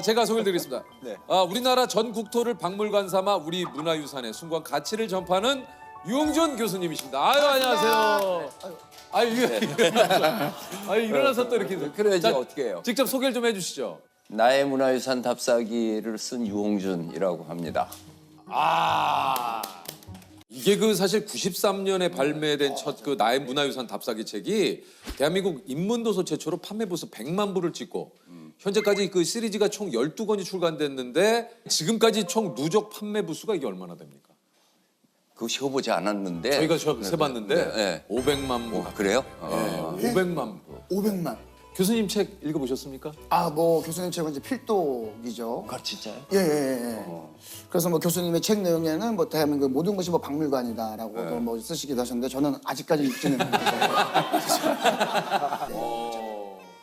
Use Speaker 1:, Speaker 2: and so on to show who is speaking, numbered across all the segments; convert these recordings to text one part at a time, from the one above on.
Speaker 1: 제가 소개를 드리겠습니다.
Speaker 2: 네.
Speaker 1: 우리나라 전 국토를 박물관 삼아 우리 문화유산의 숭고한 가치를 전파하는 유홍준 교수님이십니다. 아유, 안녕하세요. 일어나서 또 이렇게.
Speaker 2: 그래야지
Speaker 1: 자,
Speaker 2: 어떻게 해요?
Speaker 1: 직접 소개를 좀 해주시죠.
Speaker 2: 나의 문화유산 답사기를 쓴 유홍준이라고 합니다.
Speaker 1: 이게 그 사실 93년에 발매된 첫 그 나의 문화유산 답사기 책이 대한민국 인문도서 최초로 판매 부수 100만 부를 찍고 현재까지 그 시리즈가 총 12권이 출간됐는데 지금까지 총 누적 판매 부수가 이게 얼마나 됩니까?
Speaker 2: 그거 세어보지 않았는데
Speaker 1: 저희가 세봤는데
Speaker 2: 네.
Speaker 1: 500만 부.
Speaker 2: 그래요?
Speaker 1: 500만 부.
Speaker 3: 500만.
Speaker 1: 교수님 책 읽어보셨습니까?
Speaker 3: 뭐 교수님 책은 이제 필독이죠.
Speaker 2: 진짜요?
Speaker 3: 예. 그래서 뭐 교수님의 책 내용에는 뭐 대한민국 모든 것이 뭐 박물관이다라고 뭐 쓰시기도 하셨는데 저는 아직까지 읽지는 못해서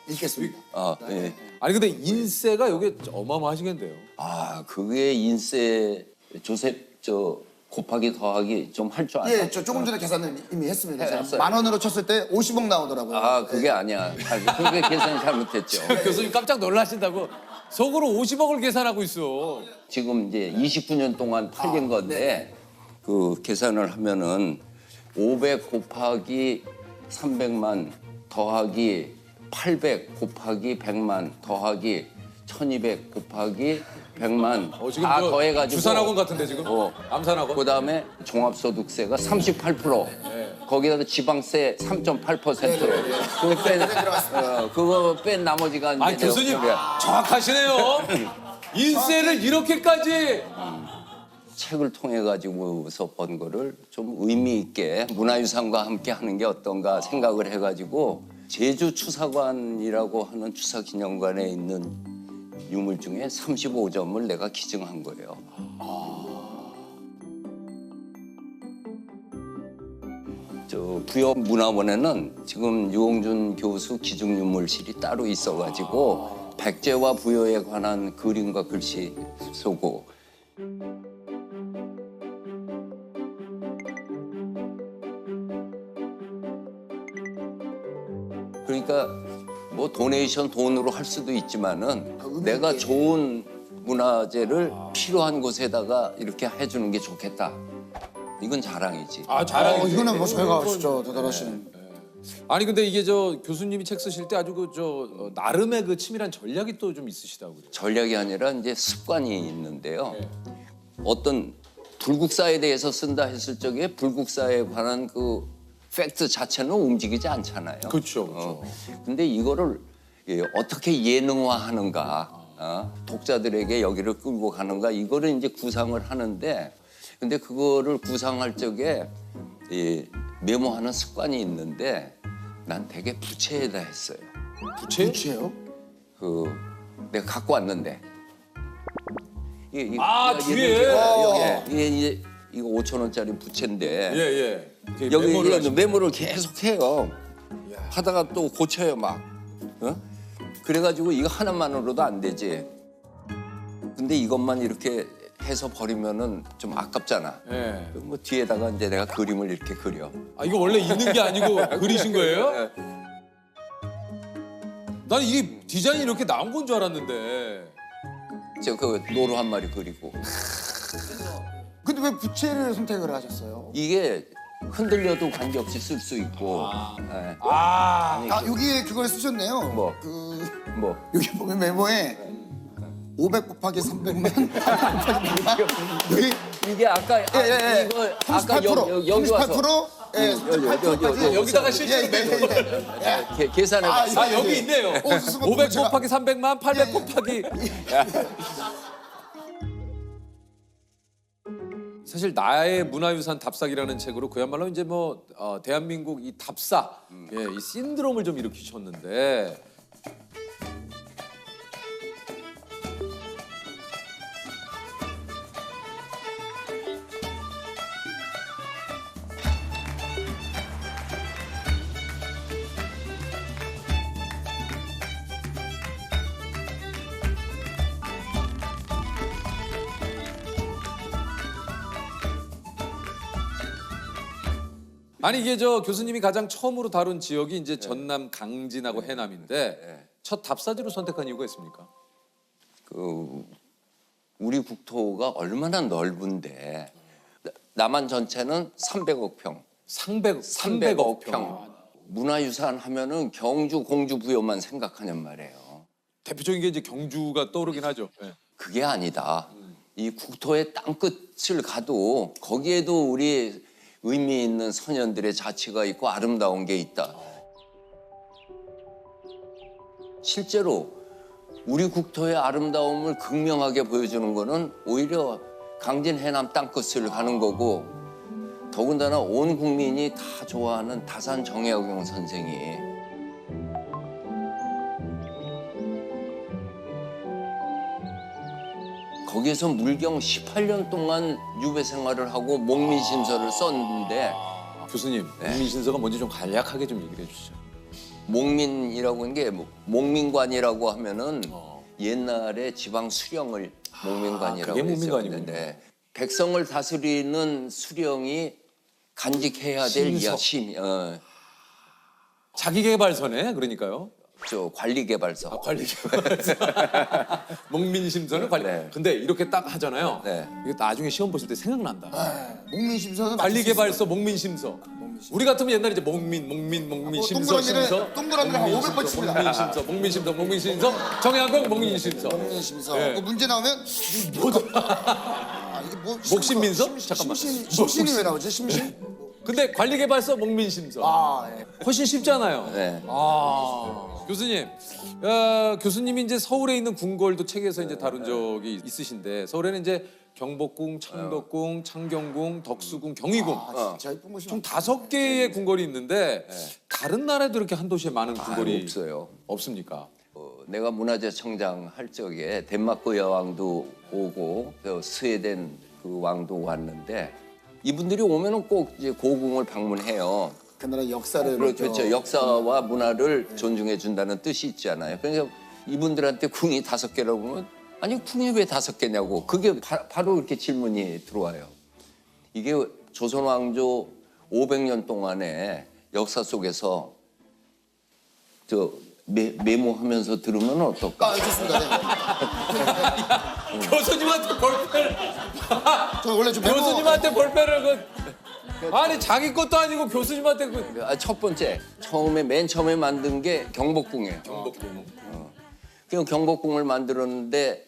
Speaker 3: 읽겠습니다.
Speaker 2: 예.
Speaker 1: 아니 근데 인세가 이게 어마어마하시겠는데요.
Speaker 2: 그게 인세 조셉 곱하기 더하기 좀 할 줄 알아요?
Speaker 3: 예, 저 조금 전에 계산을 이미 했습니다. 제가
Speaker 2: 했어요.
Speaker 3: 10,000원으로 쳤을 때 50억 나오더라고요.
Speaker 2: 그게 아니야. 그게 계산 잘못했죠.
Speaker 1: 교수님 깜짝 놀라신다고 속으로 50억을 계산하고 있어.
Speaker 2: 지금 이제 29년 동안 팔린 건데 그 계산을 하면은 500 곱하기 300만 더하기 800 곱하기 100만 더하기 1200 곱하기 100만
Speaker 1: 지금
Speaker 2: 다
Speaker 1: 뭐
Speaker 2: 더해가지고
Speaker 1: 주산학원 같은데 지금? 암산학원?
Speaker 2: 그다음에 종합소득세가 38% 거기다 지방세 3.8% 그거 뺀 나머지가 이제
Speaker 1: 아니 교수님
Speaker 2: 내가
Speaker 1: 정확하시네요. 인세를 이렇게까지.
Speaker 2: 책을 통해 가지고서 번 거를 좀 의미 있게 문화유산과 함께 하는 게 어떤가 생각을 해가지고 제주 추사관이라고 하는 추사기념관에 있는 유물 중에 35점을 내가 기증한 거예요. 부여문화원에는 지금 유홍준 교수 기증유물실이 따로 있어가지고 백제와 부여에 관한 그림과 글씨 쓰고 그러니까 뭐 도네이션 돈으로 할 수도 있지만은 내가 좋은 문화재를 필요한 곳에다가 이렇게 해주는 게 좋겠다. 이건 자랑이지.
Speaker 1: 자랑이지.
Speaker 3: 이거는 뭐 저희가 진짜 대단하신.
Speaker 1: 아니 근데 이게 교수님이 책 쓰실 때 아주 나름의 그 치밀한 전략이 또 좀 있으시다고요.
Speaker 2: 전략이 아니라 이제 습관이 있는데요. 어떤 불국사에 대해서 쓴다 했을 적에 불국사에 관한 그 팩트 자체는 움직이지 않잖아요.
Speaker 1: 그렇죠.
Speaker 2: 근데 이거를 어떻게 예능화하는가, 독자들에게 여기를 끌고 가는가 이거를 이제 구상을 하는데, 근데 그거를 구상할 적에 메모하는 습관이 있는데 난 되게 부채에다 했어요.
Speaker 3: 부채요?
Speaker 2: 내가 갖고 왔는데.
Speaker 1: 뒤에.
Speaker 2: 이게 이제 이거 5,000원짜리 부채인데.
Speaker 1: 예.
Speaker 2: 여기
Speaker 1: 메모를
Speaker 2: 메모를 계속 해요. 하다가 또 고쳐요 막. 그래가지고 이거 하나만으로도 안 되지. 근데 이것만 이렇게 해서 버리면은 좀 아깝잖아.
Speaker 1: 예.
Speaker 2: 뭐 뒤에다가 이제 내가 그림을 이렇게 그려.
Speaker 1: 이거 원래 있는 게 아니고 그리신 거예요? 난 이게 디자인이 이렇게 나온 건 줄 알았는데.
Speaker 2: 그 노루 한 마리 그리고.
Speaker 3: 근데 왜 부채를 선택을 하셨어요?
Speaker 2: 이게 흔들려도 관계없이 쓸 수 있고. 예.
Speaker 3: 여기에 그걸 쓰셨네요.
Speaker 2: 뭐? 뭐?
Speaker 3: 여기 보면 메모에 500 곱하기 300만 여기
Speaker 2: 이게 아까 이거 아까
Speaker 3: 38%,
Speaker 2: 여기 와서
Speaker 3: 38%? 예, 38%까지
Speaker 1: 여기다가 실제로
Speaker 2: 계산해.
Speaker 1: 여기 있네요. 500 곱하기 300만, 800 곱하기. 사실 나의 문화유산 답사기라는 책으로 그야말로 이제 대한민국 이 답사, 이 신드롬을 좀 일으키셨는데. 아니 이게 교수님이 가장 처음으로 다룬 지역이 이제 전남 강진하고 해남인데 첫 답사지로 선택한 이유가 있습니까?
Speaker 2: 우리 국토가 얼마나 넓은데 남한 전체는 300억 평.
Speaker 1: 300억 평.
Speaker 2: 문화유산 하면은 경주 공주 부여만 생각하냔 말이에요.
Speaker 1: 대표적인 게 이제 경주가 떠오르긴 하죠. 예.
Speaker 2: 그게 아니다. 이 국토의 땅끝을 가도 거기에도 우리 의미 있는 선현들의 자치가 있고 아름다운 게 있다. 실제로 우리 국토의 아름다움을 극명하게 보여주는 거는 오히려 강진 해남 땅끝을 가는 거고, 더군다나 온 국민이 다 좋아하는 다산 정약용 선생이 거기에서 물경 18년 동안 유배 생활을 하고 목민심서를 썼는데,
Speaker 1: 교수님, 국민신서가 뭔지 좀 간략하게 좀 얘기를 해주시죠.
Speaker 2: 목민이라고 하는 게 목민관이라고 하면은 옛날에 지방 수령을 목민관이라고
Speaker 1: 그게 목민관이군요.
Speaker 2: 했었는데, 백성을 다스리는 수령이 간직해야 될
Speaker 1: 심서. 자기개발서네, 그러니까요.
Speaker 2: 저 관리개발서.
Speaker 1: 관리개발서. 목민심서는 관리.
Speaker 2: 네.
Speaker 1: 근데 이렇게 딱 하잖아요.
Speaker 2: 네.
Speaker 1: 이게 나중에 시험 보실 때 생각난다.
Speaker 3: 목민심서는
Speaker 1: 관리개발서, 목민심서. 우리 같으면 옛날에 이제 목민심서, 심서.
Speaker 3: 동그라미를 한 500번 칩니다.
Speaker 1: 목민심서, 정약용 목민심서.
Speaker 3: 목민심서.
Speaker 1: 네.
Speaker 3: 그 문제 나오면
Speaker 1: 뭐죠?
Speaker 3: 이게 뭐
Speaker 1: 목신민서? 잠깐만.
Speaker 3: 심신이 왜 나오지? 심신?
Speaker 1: 근데 관리개발서, 목민심서.
Speaker 3: 아, 예.
Speaker 1: 훨씬 쉽잖아요.
Speaker 2: 네.
Speaker 1: 교수님, 교수님이 이제 서울에 있는 궁궐도 책에서 이제 다룬 적이 있으신데, 서울에는 이제 경복궁, 창덕궁, 창경궁, 덕수궁, 경희궁
Speaker 3: 아, 진짜 예쁜 곳이
Speaker 1: 총 5개의 궁궐이 있는데 다른 나라에도 이렇게 한 도시에 많은 궁궐이
Speaker 2: 없어요.
Speaker 1: 없습니까?
Speaker 2: 내가 문화재청장 할 적에 덴마크 여왕도 오고 또 스웨덴 그 왕도 왔는데, 이분들이 오면은 꼭 이제 고궁을 방문해요.
Speaker 3: 그 나라 역사를
Speaker 2: 그렇죠. 역사와 문화를 존중해 준다는 뜻이 있잖아요. 그러니까 이분들한테 궁이 5개라고 하면, 아니 궁이 왜 5개냐고. 그게 바로 이렇게 질문이 들어와요. 이게 조선 왕조 500년 동안의 역사 속에서 저 메모하면서 들으면 어떨까?
Speaker 3: 아, 좋습니다. 네.
Speaker 1: 교수님한테 볼펜을
Speaker 3: 저 원래 좀 메모
Speaker 1: 교수님한테 볼펜을 아니 자기 것도 아니고 교수님한테
Speaker 2: 첫 번째, 맨 처음에 만든 게 경복궁이에요.
Speaker 1: 경복궁.
Speaker 2: 그냥 경복궁을 만들었는데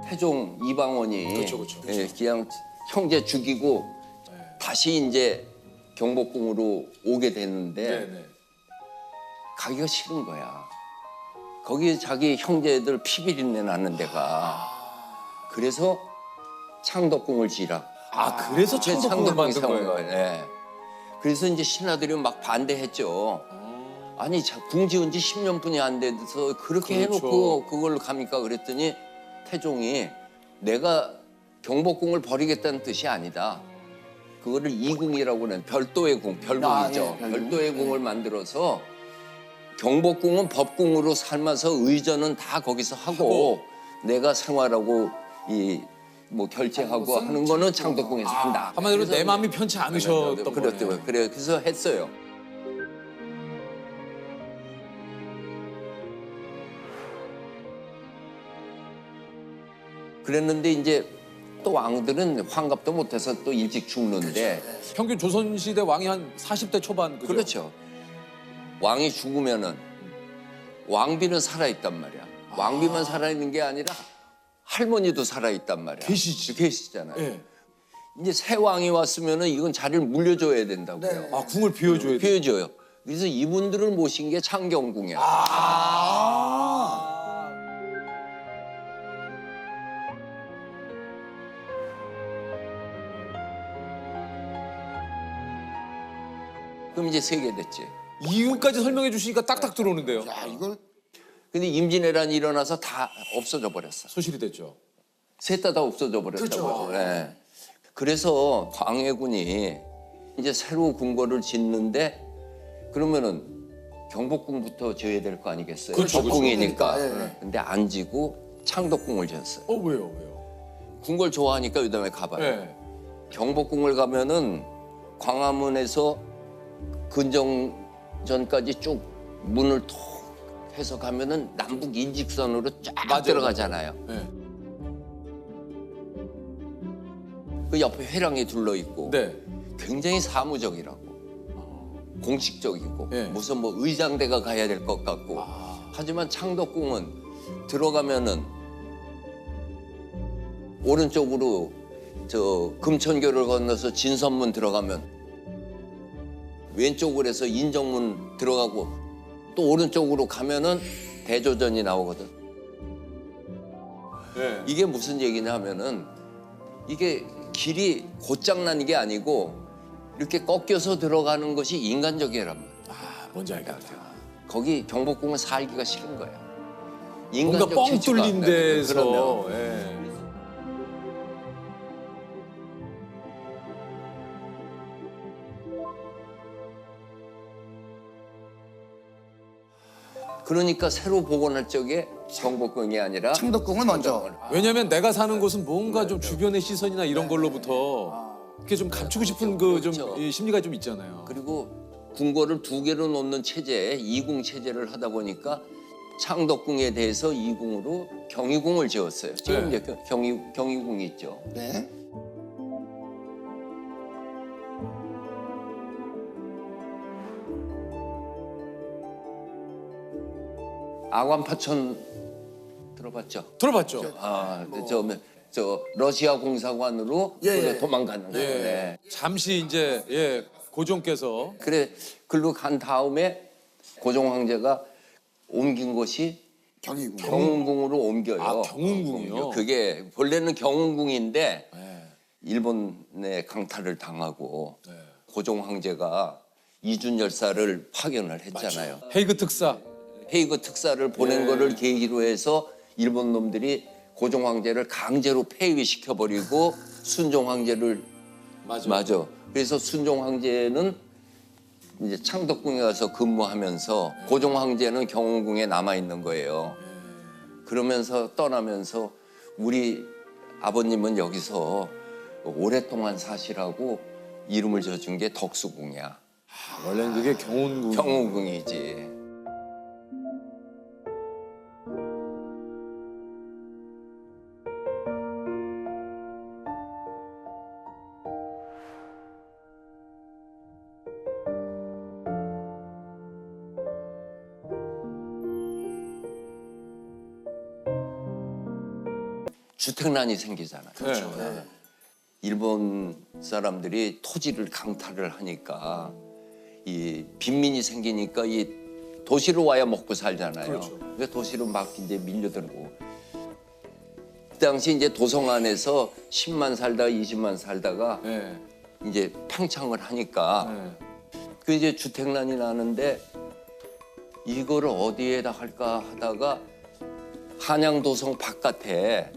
Speaker 2: 태종 이방원이
Speaker 1: 그렇죠.
Speaker 2: 예, 그냥 형제 죽이고 다시 이제 경복궁으로 오게 됐는데
Speaker 1: 네네.
Speaker 2: 가기가 싫은 거야. 거기에 자기 형제들 피비린내 나는 데가. 그래서 창덕궁을 지라.
Speaker 1: 그래서 창덕궁을 만든
Speaker 2: 세운
Speaker 1: 거예요.
Speaker 2: 예. 그래서 이제 신하들이 막 반대했죠. 아니 궁 지은 지 10년뿐이 안 돼서 그렇게
Speaker 1: 그렇죠.
Speaker 2: 해놓고 그걸로 갑니까? 그랬더니 태종이 내가 경복궁을 버리겠다는 뜻이 아니다. 그거를 이궁이라고 하는 별도의 궁, 별궁이죠.
Speaker 3: 예, 별궁.
Speaker 2: 별도의 궁을 만들어서 경복궁은 법궁으로 삼아서 의전은 다 거기서 하고 내가 생활하고 뭐 결제하고 하는 거는 창덕궁에서 한다.
Speaker 1: 한마디로 내 마음이 편치 않으셨던 거네요.
Speaker 2: 그랬더라고요. 그래서 했어요. 그랬는데 이제 또 왕들은 환갑도 못해서 또 일찍 죽는데
Speaker 1: 평균 조선시대 왕이 한 40대 초반 그죠?
Speaker 2: 그렇죠. 왕이 죽으면은 왕비는 살아있단 말이야. 왕비만 살아있는 게 아니라 할머니도 살아있단 말이야. 계시잖아요.
Speaker 1: 예.
Speaker 2: 이제 새 왕이 왔으면은 이건 자리를 물려줘야 된다고요.
Speaker 1: 아 궁을 비워줘야 돼.
Speaker 2: 비워줘요. 그래서 이분들을 모신 게 창경궁이야. 그럼 이제 3개 됐지.
Speaker 1: 이유까지 설명해 주시니까 딱딱 들어오는데요.
Speaker 3: 야, 이걸
Speaker 2: 근데 임진왜란이 일어나서 다 없어져 버렸어.
Speaker 1: 소실이 됐죠.
Speaker 2: 셋 다 없어져 버렸다고. 네. 그래서 광해군이 이제 새로 궁궐을 짓는데 그러면은 경복궁부터 지어야 될 거 아니겠어요?
Speaker 1: 그렇죠,
Speaker 2: 법궁이니까.
Speaker 3: 그렇죠. 예.
Speaker 2: 근데 안 지고 창덕궁을 지었어요.
Speaker 1: 왜요?
Speaker 2: 궁궐 좋아하니까 요즘에 가봐요.
Speaker 1: 예.
Speaker 2: 경복궁을 가면은 광화문에서 근정전까지 쭉 문을 톡 해서 가면은 남북 일직선으로 쫙
Speaker 1: 맞아요.
Speaker 2: 들어가잖아요.
Speaker 1: 네.
Speaker 2: 그 옆에 회랑이 둘러 있고
Speaker 1: 네.
Speaker 2: 굉장히 사무적이라고 공식적이고
Speaker 1: 네.
Speaker 2: 무슨 뭐 의장대가 가야 될 것 같고 하지만 창덕궁은 들어가면은 오른쪽으로 저 금천교를 건너서 진선문 들어가면 왼쪽으로 해서 인정문 들어가고 또 오른쪽으로 가면은 대조전이 나오거든.
Speaker 1: 네.
Speaker 2: 이게 무슨 얘기냐 하면은 이게 길이 곧장난 게 아니고 이렇게 꺾여서 들어가는 것이 인간적이란 말이야.
Speaker 1: 아, 뭔지 알 것 같아요.
Speaker 2: 거기 경복궁은 살기가 싫은 거야.
Speaker 1: 뭔가 뻥
Speaker 2: 체취가
Speaker 1: 뚫린
Speaker 2: 안 되거든.
Speaker 1: 데서.
Speaker 2: 그러면
Speaker 1: 예.
Speaker 2: 그러니까 새로 복원할 적에 경복궁이 아니라
Speaker 3: 창덕궁을 먼저.
Speaker 1: 왜냐면 내가 사는 곳은 뭔가 좀 주변의 시선이나 이런 걸로부터 이렇게 좀 감추고 싶은 그 좀
Speaker 2: 그렇죠.
Speaker 1: 심리가 좀 있잖아요.
Speaker 2: 그리고 궁궐을 두 개로 놓는 체제, 이궁 체제를 하다 보니까 창덕궁에 대해서 이궁으로 경희궁을 지었어요. 지금
Speaker 1: 네.
Speaker 2: 이제 경희궁이 있죠.
Speaker 3: 네.
Speaker 2: 아관파천 들어봤죠?
Speaker 1: 들어봤죠?
Speaker 2: 아, 저 러시아 공사관으로
Speaker 3: 예.
Speaker 2: 도망가는 거예요.
Speaker 1: 예.
Speaker 2: 네.
Speaker 1: 잠시 이제 예, 고종께서
Speaker 2: 그래 글로 간 다음에 고종 황제가 옮긴 곳이
Speaker 3: 경희궁.
Speaker 2: 경운궁으로 옮겨요.
Speaker 1: 아, 경운궁이요?
Speaker 2: 그게 본래는 경운궁인데
Speaker 1: 예.
Speaker 2: 일본의 강탈을 당하고
Speaker 1: 네.
Speaker 2: 고종 황제가 이준 열사를 파견을 했잖아요.
Speaker 1: 헤이그 특사.
Speaker 2: 헤이그 특사를 보낸 거를 계기로 해서 일본 놈들이 고종 황제를 강제로 폐위시켜 버리고 순종 황제를 맞아. 그래서 순종 황제는 이제 창덕궁에 가서 근무하면서 고종 황제는 경운궁에 남아 있는 거예요. 그러면서 떠나면서 우리 아버님은 여기서 오랫동안 사시라고 이름을 져준 게 덕수궁이야.
Speaker 1: 원래는 그게 경운궁.
Speaker 2: 경운궁이지. 주택난이 생기잖아요.
Speaker 1: 그렇죠.
Speaker 2: 네. 일본 사람들이 토지를 강탈을 하니까 이 빈민이 생기니까 이 도시로 와야 먹고 살잖아요.
Speaker 1: 그렇죠.
Speaker 2: 그래서 도시로 막 이제 밀려들고 그 당시 이제 도성 안에서 10만 살다가 20만 살다가
Speaker 1: 예.
Speaker 2: 이제 팽창을 하니까
Speaker 1: 예.
Speaker 2: 그 이제 주택난이 나는데 이거를 어디에다 할까 하다가 한양도성 바깥에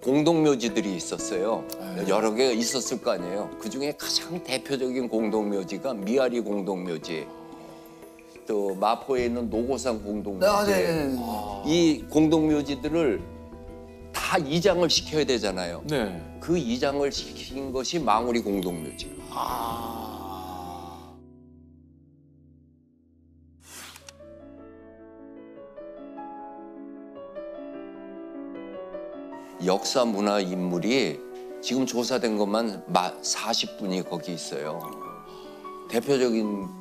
Speaker 2: 공동묘지들이 있었어요. 여러 개가 있었을 거 아니에요. 그중에 가장 대표적인 공동묘지가 미아리 공동묘지, 또 마포에 있는 노고산 공동묘지.
Speaker 3: 아, 네.
Speaker 2: 이 공동묘지들을 다 이장을 시켜야 되잖아요.
Speaker 1: 네.
Speaker 2: 그 이장을 시킨 것이 망우리 공동묘지. 역사 문화 인물이 지금 조사된 것만 40분이 거기 있어요. 대표적인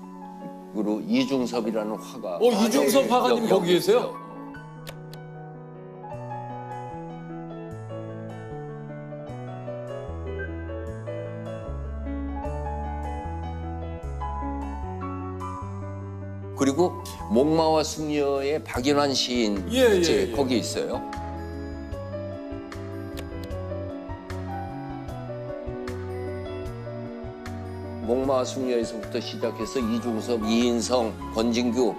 Speaker 2: 으로 이중섭이라는 화가.
Speaker 1: 이중섭 화가님 거기 계세요?
Speaker 2: 그리고 목마와 숙녀의 박인환 시인
Speaker 1: 예.
Speaker 2: 거기 있어요. 목마와 숙녀에서부터 시작해서 이중섭, 이인성, 권진규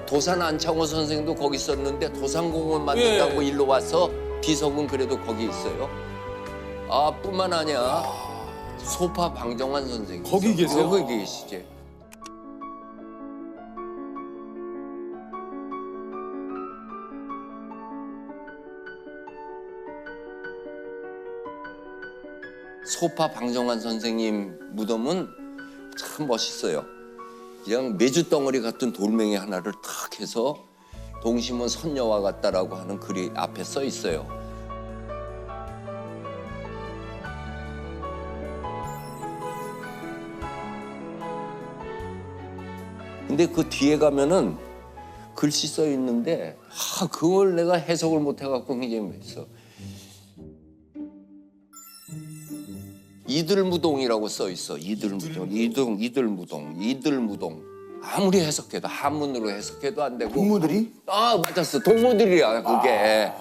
Speaker 2: 도산 안창호 선생도 거기 있었는데 도산공원 만든다고
Speaker 1: 예.
Speaker 2: 일로 와서 비석은 그래도 거기 있어요. 아 뿐만 아니라 소파 방정환 선생
Speaker 1: 거기 계세요?
Speaker 2: 거기 계시지. 소파 방정환 선생님 무덤은 참 멋있어요. 그냥 메주 덩어리 같은 돌멩이 하나를 탁 해서 동심은 선녀와 같다라고 하는 글이 앞에 써 있어요. 근데 그 뒤에 가면은 글씨 써 있는데 그걸 내가 해석을 못 해갖고 굉장히 했어. 이들무동이라고 써 있어. 이들무동. 아무리 해석해도 한문으로 해석해도 안 되고.
Speaker 3: 동무들이?
Speaker 2: 맞았어. 동무들이야 그게.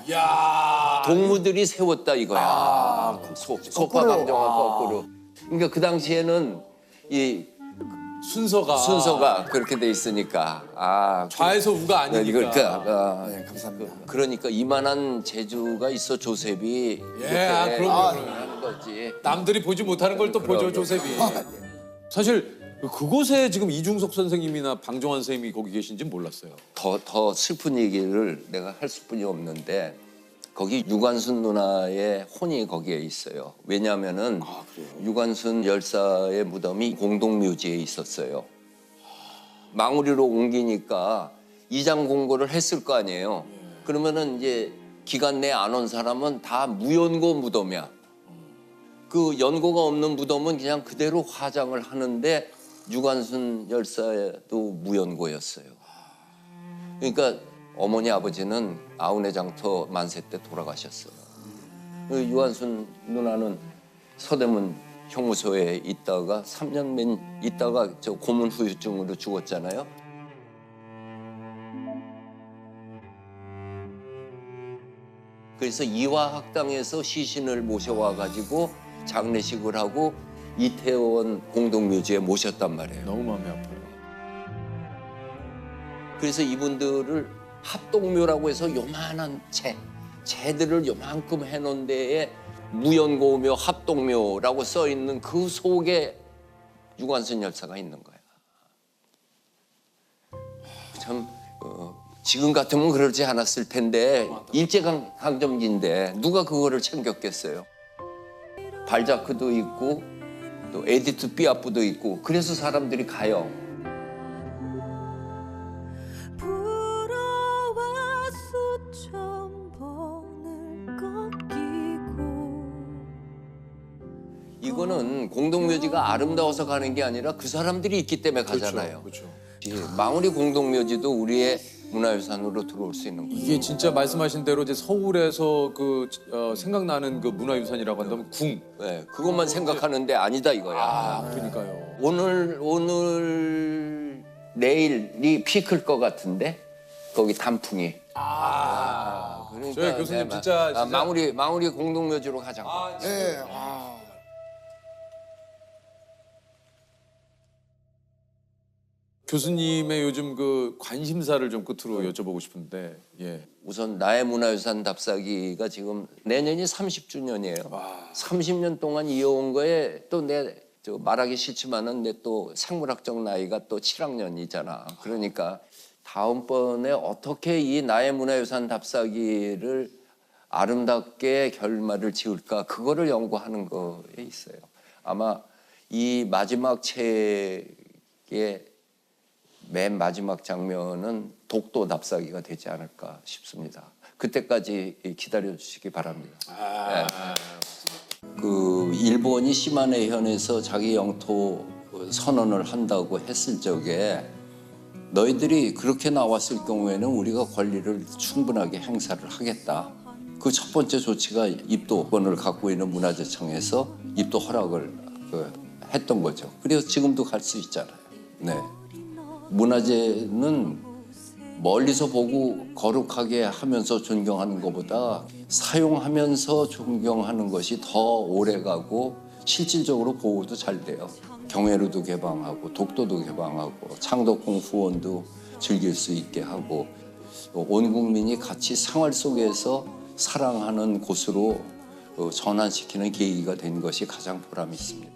Speaker 2: 동무들이 세웠다 이거야. 소파 방정환 거꾸로. 그러니까 그 당시에는 이 순서가 그렇게 돼 있으니까
Speaker 1: 좌에서 우가 아니니까.
Speaker 3: 네, 감사합니다.
Speaker 2: 그러니까 이만한 재주가 있어 조셉이 이렇게
Speaker 1: 그럼요.
Speaker 2: 하는 거지.
Speaker 1: 남들이 보지 못하는 걸 또 보죠, 조셉이. 사실 그곳에 지금 이중석 선생님이나 방정환 선생님이 거기 계신지 몰랐어요.
Speaker 2: 더 슬픈 얘기를 내가 할 수뿐이 없는데 거기 유관순 누나의 혼이 거기에 있어요. 왜냐하면은 유관순 열사의 무덤이 공동묘지에 있었어요. 망우리로 옮기니까 이장 공고를 했을 거 아니에요. 그러면은 이제 기간 내에 안 온 사람은 다 무연고 무덤이야. 그 연고가 없는 무덤은 그냥 그대로 화장을 하는데 유관순 열사도 무연고였어요. 그러니까 어머니 아버지는 아우네 장터 만세 때 돌아가셨어요. 유관순 누나는 서대문 형무소에 있다가 3년 있다가 저 고문 후유증으로 죽었잖아요. 그래서 이화학당에서 시신을 모셔와 가지고 장례식을 하고 이태원 공동묘지에 모셨단 말이에요.
Speaker 1: 너무 마음이 아파요.
Speaker 2: 그래서 이분들을 합동묘라고 해서 요만한 재들을 요만큼 해놓은 데에 무연고묘 합동묘라고 써 있는 그 속에 유관순 열사가 있는 거야. 참 지금 같으면 그러지 않았을 텐데 일제강점기인데 누가 그거를 챙겼겠어요. 발자크도 있고 또 에디트 피아프도 있고 그래서 사람들이 가요. 이거는 공동묘지가 아름다워서 가는 게 아니라 그 사람들이 있기 때문에 가잖아요.
Speaker 1: 그렇죠.
Speaker 2: 망우리 공동묘지도 우리의 문화유산으로 들어올 수 있는 거죠.
Speaker 1: 이게 진짜 말씀하신 대로 이제 서울에서 생각나는 그 문화유산이라고 한다면 궁.
Speaker 2: 네, 그것만 생각하는데 아니다 이거야.
Speaker 1: 그러니까요.
Speaker 2: 오늘 내일이 피클 것 같은데 거기 단풍이. 그러니까
Speaker 1: 저희 교수님 진짜
Speaker 2: 망우리 공동묘지로 가자.
Speaker 3: 네.
Speaker 1: 교수님의 요즘 그 관심사를 좀 끝으로 여쭤보고 싶은데, 예.
Speaker 2: 우선 나의 문화유산 답사기가 지금 내년이 30주년이에요. 30년 동안 이어온 거에 또 말하기 싫지만은 내 또 생물학적 나이가 또 7학년이잖아. 그러니까 다음번에 어떻게 이 나의 문화유산 답사기를 아름답게 결말을 지을까 그거를 연구하는 거에 있어요. 아마 이 마지막 책의 맨 마지막 장면은 독도 답사기가 되지 않을까 싶습니다. 그때까지 기다려 주시기 바랍니다. 그 일본이 시마네 현에서 자기 영토 선언을 한다고 했을 적에 너희들이 그렇게 나왔을 경우에는 우리가 권리를 충분하게 행사를 하겠다. 그 첫 번째 조치가 입도권을 갖고 있는 문화재청에서 입도 허락을 했던 거죠. 그래서 지금도 갈 수 있잖아요. 네. 문화재는 멀리서 보고 거룩하게 하면서 존경하는 것보다 사용하면서 존경하는 것이 더 오래가고 실질적으로 보호도 잘 돼요. 경회로도 개방하고 독도도 개방하고 창덕궁 후원도 즐길 수 있게 하고 온 국민이 같이 생활 속에서 사랑하는 곳으로 전환시키는 계기가 된 것이 가장 보람이 있습니다.